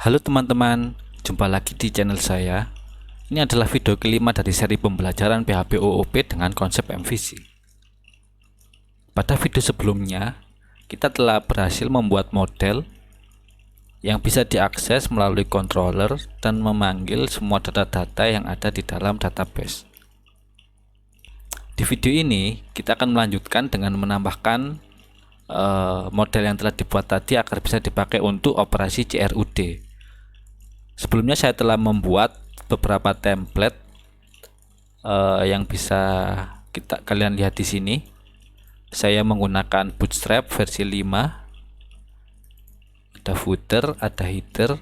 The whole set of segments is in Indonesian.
Halo teman-teman, jumpa lagi di channel saya. Ini adalah video kelima dari seri pembelajaran PHP OOP dengan konsep MVC. Pada video sebelumnya, kita telah berhasil membuat model yang bisa diakses melalui controller dan memanggil semua data-data yang ada di dalam database. Di video ini, kita akan melanjutkan dengan menambahkan model yang telah dibuat tadi agar bisa dipakai untuk operasi CRUD. Sebelumnya saya telah membuat beberapa template yang bisa kalian lihat di sini. Saya menggunakan Bootstrap versi 5. Ada footer, ada header,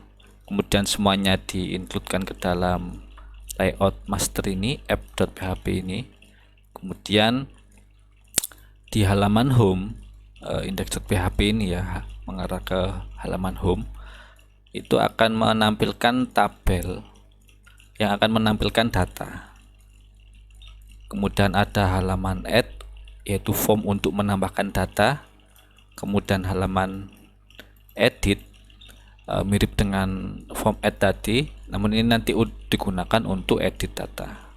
kemudian semuanya diincludekan ke dalam layout master ini, app.php ini. Kemudian di halaman home, index.php ini ya, mengarah ke halaman home, itu akan menampilkan tabel yang akan menampilkan data. Kemudian ada halaman add, yaitu form untuk menambahkan data. Kemudian halaman edit, mirip dengan form add tadi, namun ini nanti digunakan untuk edit data.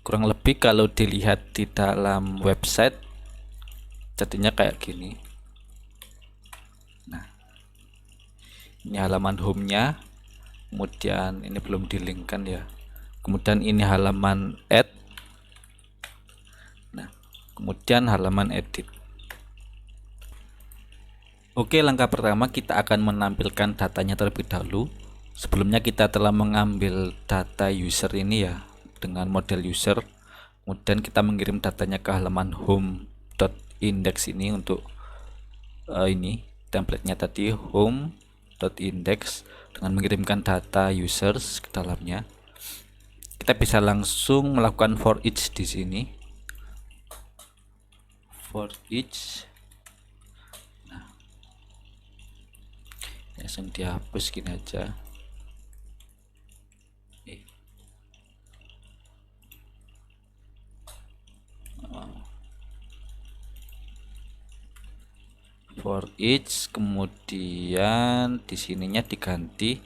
Kurang lebih kalau dilihat di dalam website jadinya kayak gini. Nah, ini halaman home-nya, kemudian ini belum dilinkkan ya, kemudian ini halaman add, nah kemudian halaman edit. Oke, langkah pertama kita akan menampilkan datanya terlebih dahulu. Sebelumnya kita telah mengambil data user ini ya, dengan model user, kemudian kita mengirim datanya ke halaman home.index ini untuk ini templatenya tadi, home.index, dengan mengirimkan data users ke dalamnya. Kita bisa langsung melakukan for each di sini. For each, nah, langsung dihapus gini aja. For each, kemudian di sininya diganti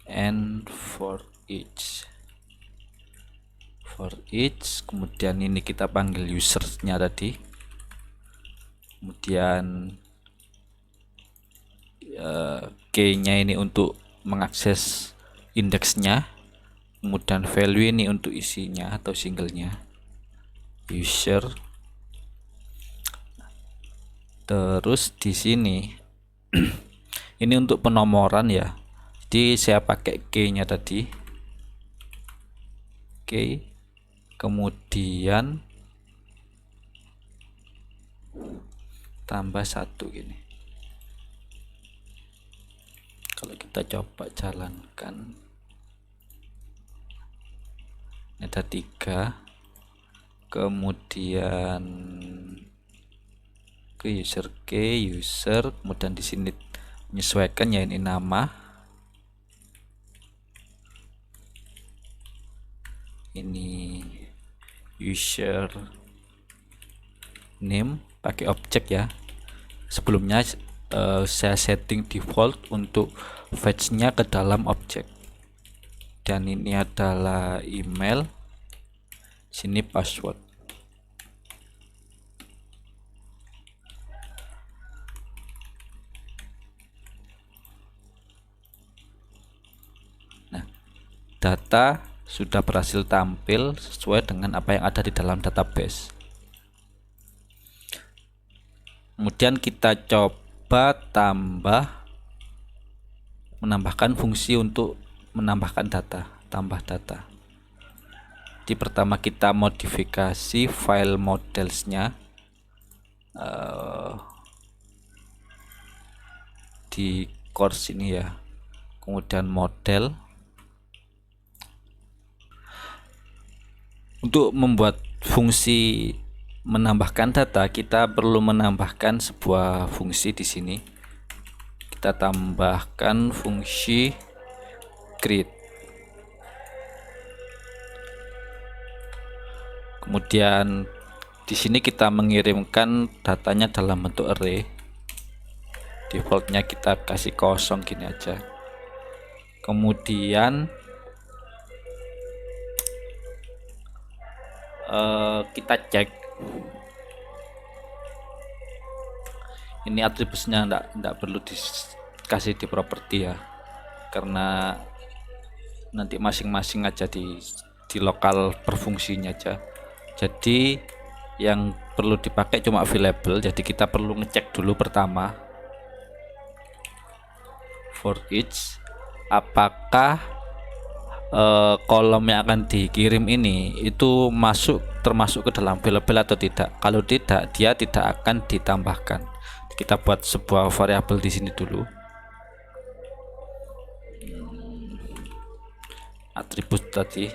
and for each. For each, kemudian ini kita panggil usernya tadi, kemudian key-nya ini untuk mengakses indeksnya, kemudian value ini untuk isinya atau singlenya, user. Terus di sini ini untuk penomoran ya, jadi saya pakai key-nya tadi, key, kemudian tambah 1 gini. Kalau kita coba jalankan, ini ada 3, kemudian ke user key, user, kemudian di sini menyesuaikan ya, ini nama, ini user name pakai objek ya. Sebelumnya saya setting default untuk fetch-nya ke dalam objek, dan ini adalah email, sini password. Nah, data sudah berhasil tampil sesuai dengan apa yang ada di dalam database. Kemudian kita coba menambahkan fungsi untuk menambahkan data, tambah data. Di pertama kita modifikasi file modelsnya di course ini ya, kemudian model. Untuk membuat fungsi menambahkan data, kita perlu menambahkan sebuah fungsi di sini. Kita tambahkan fungsi create. Kemudian di sini kita mengirimkan datanya dalam bentuk array. defaultnya kita kasih kosong gini aja. Kemudian kita cek ini atributnya enggak perlu dikasih di properti ya, karena nanti masing-masing aja di lokal perfungsinya aja. Jadi yang perlu dipakai cuma available. Jadi kita perlu ngecek dulu pertama for each apakah kolom yang akan dikirim ini itu termasuk ke dalam available atau tidak. Kalau tidak, dia tidak akan ditambahkan. Kita buat sebuah variabel di sini dulu. Atribut tadi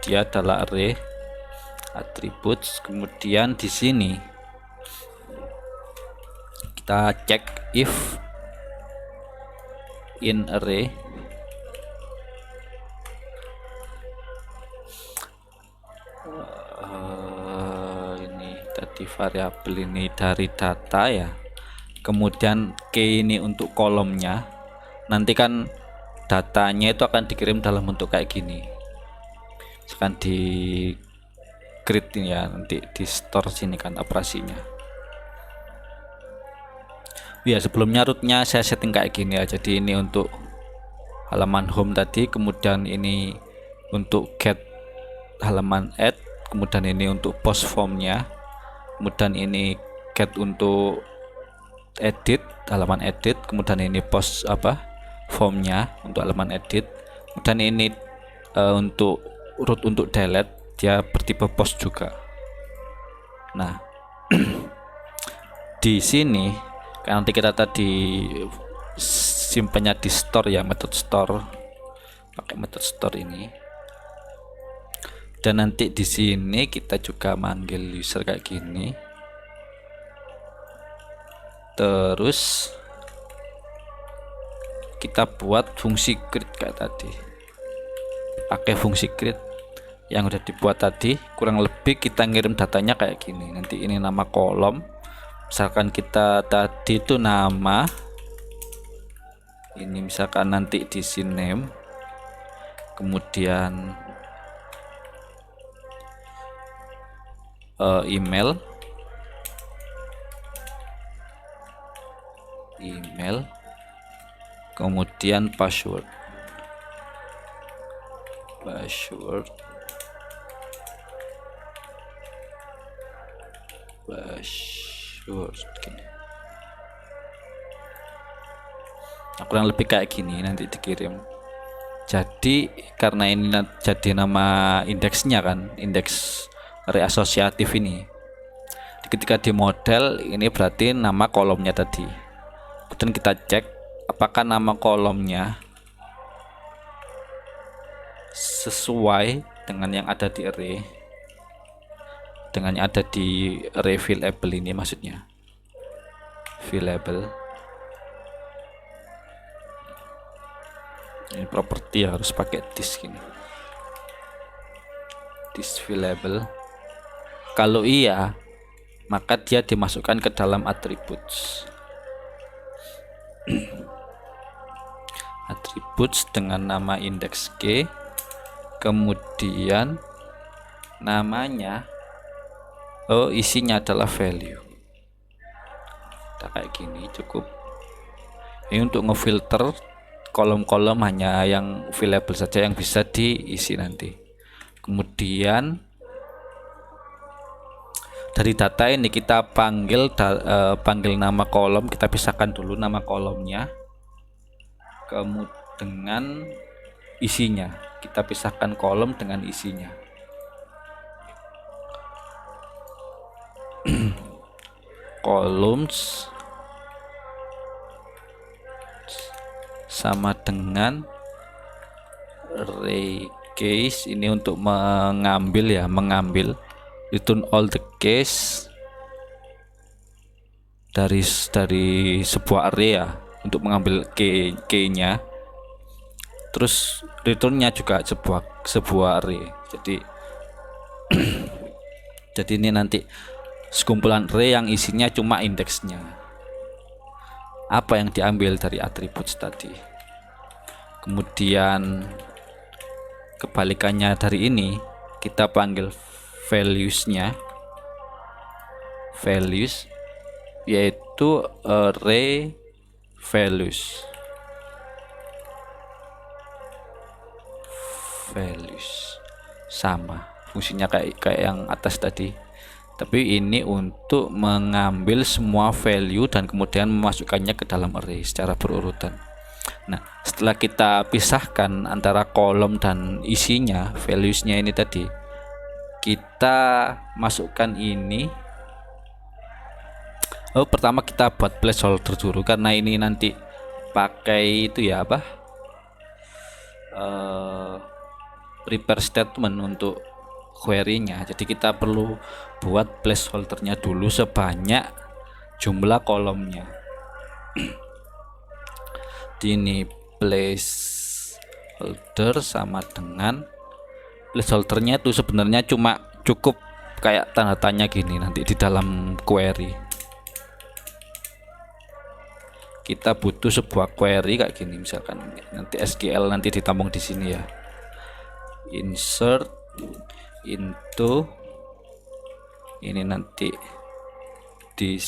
dia adalah array attributes. Kemudian di sini kita cek if in array ini tadi variabel ini dari data ya, kemudian key ini untuk kolomnya. Nanti kan datanya itu akan dikirim dalam bentuk kayak gini, akan di create ya, nanti di store sini kan operasinya. Ya, sebelumnya rootnya saya setting kayak gini ya. Jadi ini untuk halaman home tadi, kemudian ini untuk get halaman add, kemudian ini untuk post formnya, kemudian ini get untuk edit halaman edit, kemudian ini post formnya untuk halaman edit, kemudian ini untuk root untuk delete, dia bertipe post juga. Nah di sini nanti kita tadi simpannya di store ya, metode store, pakai metode store ini. Dan nanti di sini kita juga manggil user kayak gini. Terus kita buat fungsi create kayak tadi, pakai fungsi create yang udah dibuat tadi. Kurang lebih kita ngirim datanya kayak gini. Nanti ini nama kolom, misalkan kita tadi itu nama ini, misalkan nanti di sini name, kemudian email, kemudian password gini. Nah, kurang lebih kayak gini nanti dikirim. Jadi karena ini jadi nama indeksnya kan, indeks array asosiatif ini. Ketika di model ini berarti nama kolomnya tadi. Kemudian kita cek apakah nama kolomnya sesuai dengan yang ada di array, dengan yang ada di array available ini, maksudnya available ini properti harus pakai this gini, this available. Kalau iya, maka dia dimasukkan ke dalam attributes. Attributes dengan nama indeks K, kemudian namanya isinya adalah value. Nah, kayak gini cukup. Ini untuk ngefilter kolom-kolom hanya yang available saja yang bisa diisi nanti. Kemudian dari data ini kita panggil nama kolom, kita pisahkan dulu nama kolomnya kemudian dengan isinya, kita pisahkan kolom dengan isinya. Columns sama dengan array case ini untuk mengambil return all the case dari sebuah array ya, untuk mengambil key-nya. Terus returnnya juga sebuah array. Jadi jadi ini nanti sekumpulan array yang isinya cuma indeksnya. Apa yang diambil dari atribut tadi. Kemudian kebalikannya dari ini kita panggil values-nya, values yaitu array values. Sama fungsinya kayak yang atas tadi, tapi ini untuk mengambil semua value dan kemudian memasukkannya ke dalam array secara berurutan. Nah, setelah kita pisahkan antara kolom dan isinya, values-nya ini tadi, kita masukkan ini. Pertama kita buat placeholder dulu karena ini nanti pakai itu ya apa? Prepare statement untuk query-nya. Jadi kita perlu buat placeholder-nya dulu sebanyak jumlah kolomnya. Ini placeholder sama dengan placeholder-nya itu sebenarnya cuma cukup kayak tanda tanya gini nanti di dalam query. Kita butuh sebuah query kayak gini, misalkan nanti SQL nanti ditampung di sini ya. Insert into ini nanti this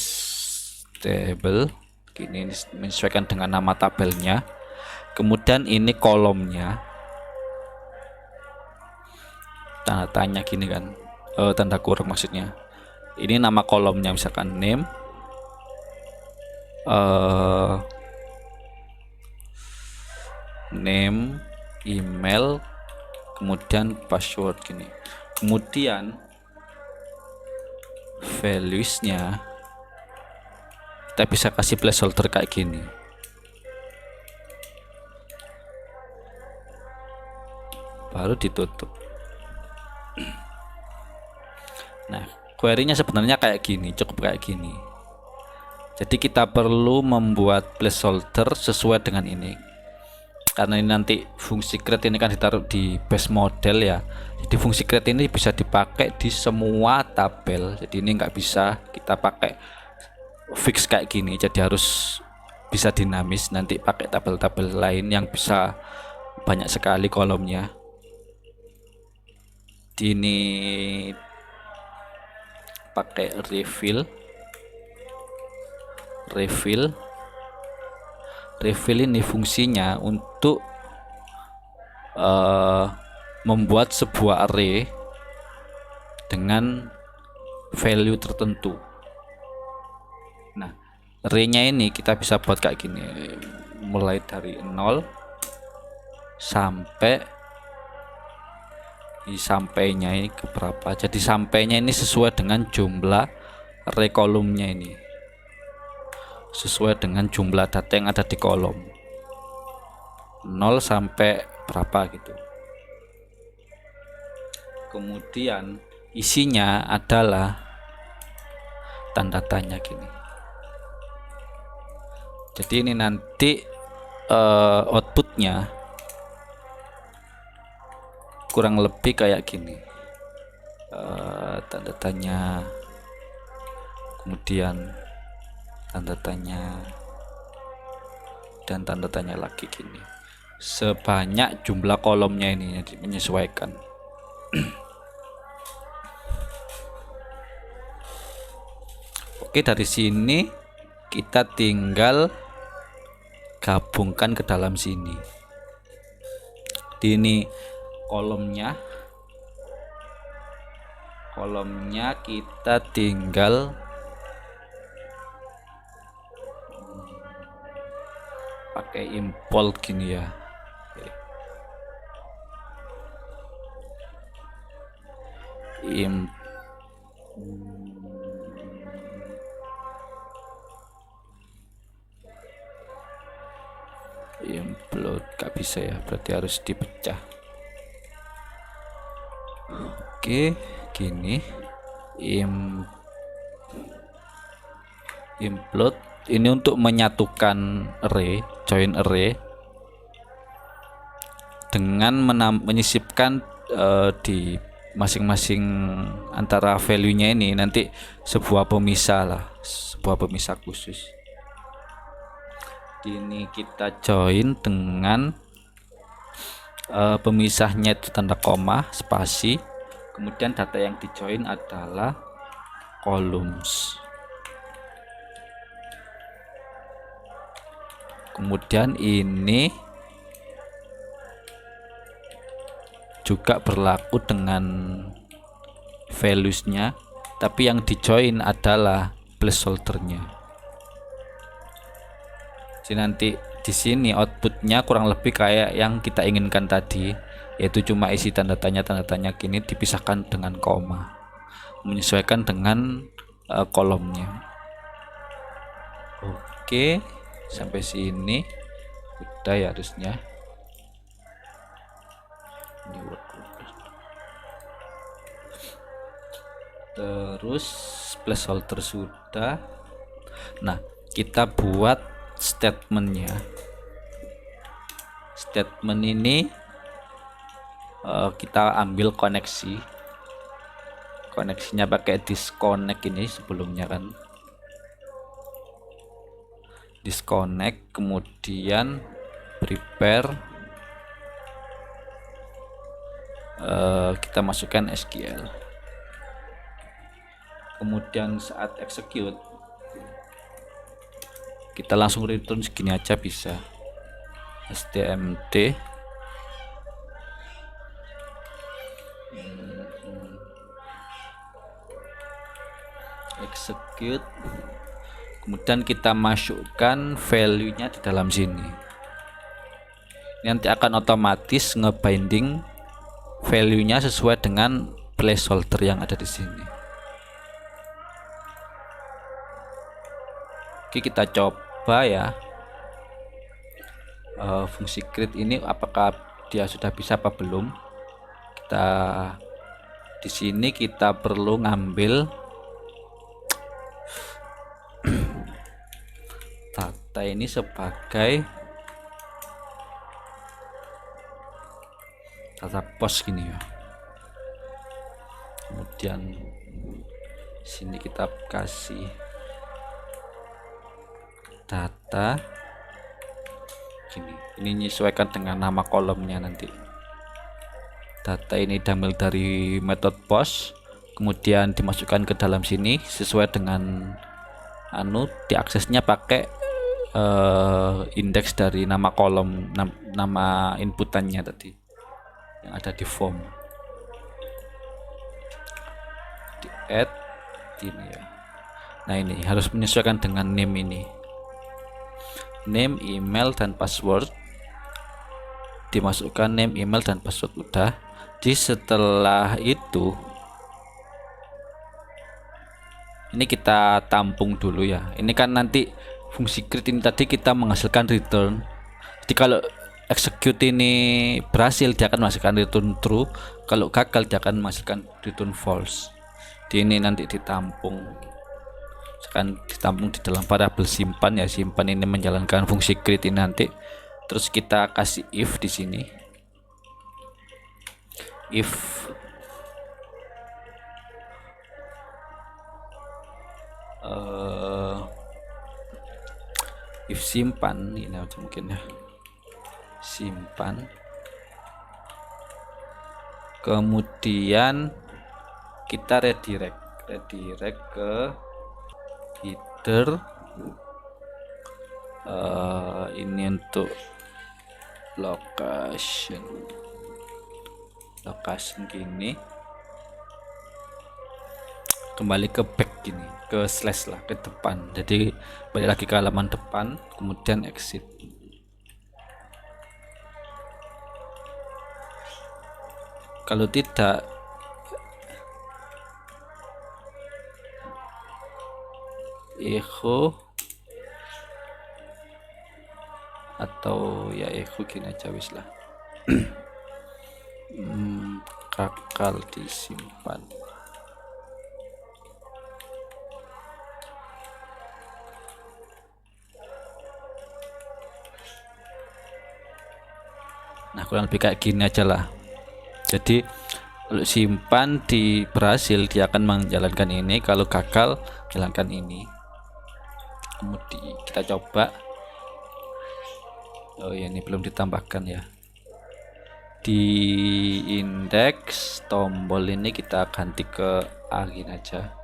table ini menyesuaikan dengan nama tabelnya. Kemudian ini kolomnya, tanda tanya gini kan, tanda kurung maksudnya. Ini nama kolomnya misalkan name, name, email, kemudian password gini. Kemudian values-nya kita bisa kasih placeholder kayak gini. Baru ditutup. Nah, query-nya sebenarnya kayak gini, cukup kayak gini. Jadi kita perlu membuat placeholder sesuai dengan ini. Karena ini nanti fungsi create ini kan ditaruh di base model ya. Jadi fungsi create ini bisa dipakai di semua tabel. Jadi ini nggak bisa kita pakai fix kayak gini. Jadi harus bisa dinamis. Nanti pakai tabel-tabel lain yang bisa banyak sekali kolomnya. Ini pakai refill ini fungsinya untuk membuat sebuah array dengan value tertentu. Nah, array-nya ini kita bisa buat kayak gini, mulai dari 0 sampainya ini ke berapa. Jadi sampainya ini sesuai dengan jumlah array kolomnya ini, sesuai dengan jumlah data yang ada di kolom 0 sampai berapa gitu. Kemudian isinya adalah tanda tanya gini. Jadi ini nanti outputnya kurang lebih kayak gini, tanda tanya, kemudian tanda tanya, dan tanda tanya lagi gini, sebanyak jumlah kolomnya ini menyesuaikan. Oke, dari sini kita tinggal gabungkan ke dalam sini. Ini kolomnya kita tinggal pakai import gini ya. Implode gak bisa ya, berarti harus dipecah. Oke, gini implode ini untuk menyatukan array, join array dengan menyisipkan di masing-masing antara value-nya ini nanti sebuah pemisah khusus. Ini kita join dengan pemisahnya itu tanda koma, spasi, kemudian data yang di join adalah columns. Kemudian ini juga berlaku dengan values-nya, tapi yang di join adalah placeholder-nya. Jadi nanti di sini outputnya kurang lebih kayak yang kita inginkan tadi, yaitu cuma isi tanda tanya gini dipisahkan dengan koma, menyesuaikan dengan kolomnya. Oke, sampai sini udah ya harusnya. Terus placeholder sudah. Nah, kita buat statementnya. Statement ini kita ambil koneksinya pakai disconnect ini sebelumnya kan, disconnect, kemudian prepare, kita masukkan SQL, kemudian saat execute kita langsung return segini aja bisa, stmd execute, kemudian kita masukkan value-nya di dalam sini. Nanti akan otomatis ngebinding value-nya sesuai dengan placeholder yang ada di sini. Oke, kita coba ya. Fungsi create ini apakah dia sudah bisa apa belum? Kita di sini kita perlu ngambil data ini sebagai data post gini ya. Kemudian sini kita kasih data gini. Ini menyesuaikan dengan nama kolomnya nanti. Data ini diambil dari metode post, kemudian dimasukkan ke dalam sini sesuai dengan diaksesnya pakai indeks dari nama kolom, nama inputannya tadi yang ada di form. Di add ini ya. Nah, ini harus menyesuaikan dengan name ini, name, email, dan password. Dimasukkan name, email, dan password udah. Di setelah itu ini kita tampung dulu ya. Ini kan nanti fungsi create ini tadi kita menghasilkan return. Jadi kalau execute ini berhasil dia akan menghasilkan return true, kalau gagal dia akan menghasilkan return false. Di ini nanti ditampung, akan ditampung di dalam variabel simpan ya. Simpan ini menjalankan fungsi create ini nanti. Terus kita kasih if di sini. If simpan ini mungkin ya, simpan, kemudian kita redirect ke header, ini untuk location gini, kembali ke back gini, ke slash lah, ke depan. Jadi balik lagi ke halaman depan, kemudian exit. Kalau tidak echo atau ya echo gini aja wis lah. Gagal disimpan. Nah, kurang lebih kayak gini aja lah. Jadi Kalau simpan di berhasil, dia akan menjalankan ini. Kalau gagal, jalankan ini. Kemudian kita coba. Oh ya, ini belum ditambahkan ya. Di indeks tombol ini kita ganti ke A gini aja.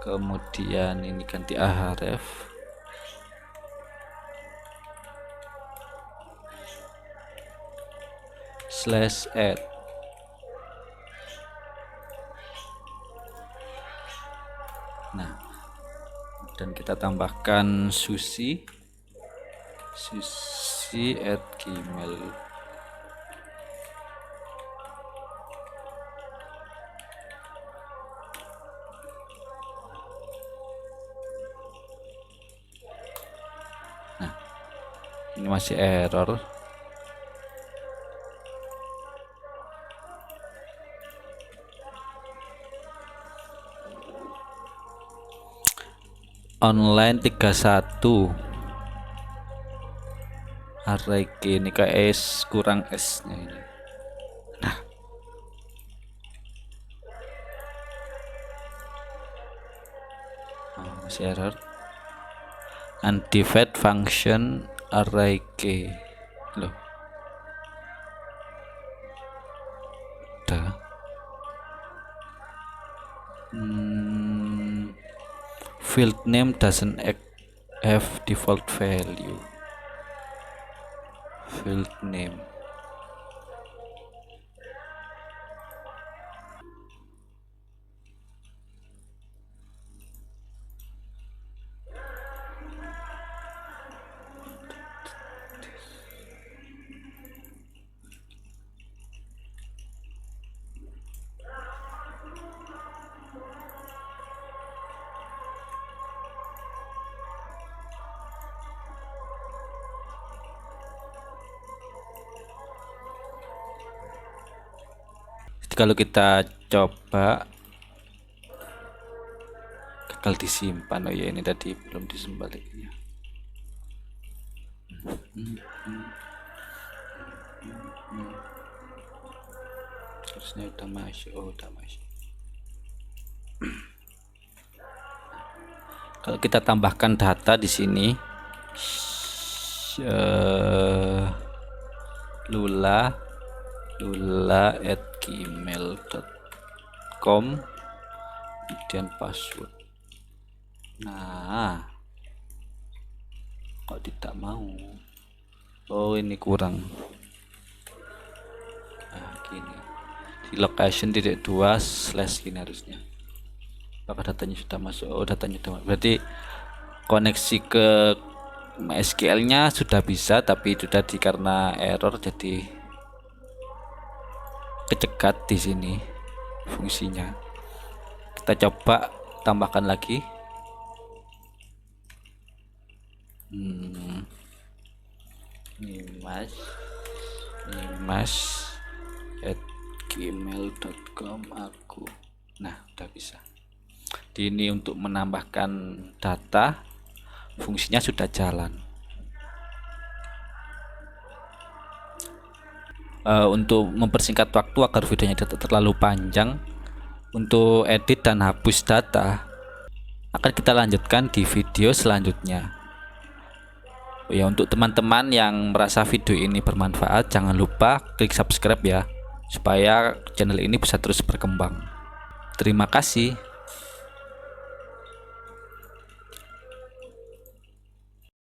Kemudian ini ganti ahref. /add. Nah, dan kita tambahkan susi @gmail. Nah, ini masih error. Online 31 array ini kayak S kurang S nya ini. Nah, masih error. Undefined function array k loh. Udah. Field name doesn't have default value. Field name. Kalau kita coba gagal disimpan. Oh ya, ini tadi belum disimbaliknya. Harusnya udah masuk. Oh, udah masuk. Kalau kita tambahkan data di sini, lula@gmail.com, kemudian password. Nah, kok tidak mau? Oh, ini kurang. Nah, gini. Di location .2/ gini harusnya. Apakah datanya sudah masuk? Oh, datanya sudah masuk. Berarti koneksi ke MySQL nya sudah bisa, tapi itu tadi karena error jadi kecegat di sini fungsinya. Kita coba tambahkan lagi. nimas@gmail.com aku. Nah, udah bisa. Ini untuk menambahkan data, fungsinya sudah jalan. Untuk mempersingkat waktu agar videonya tidak terlalu panjang, untuk edit dan hapus data akan kita lanjutkan di video selanjutnya. Ya, untuk teman-teman yang merasa video ini bermanfaat, jangan lupa klik subscribe ya, supaya channel ini bisa terus berkembang. Terima kasih.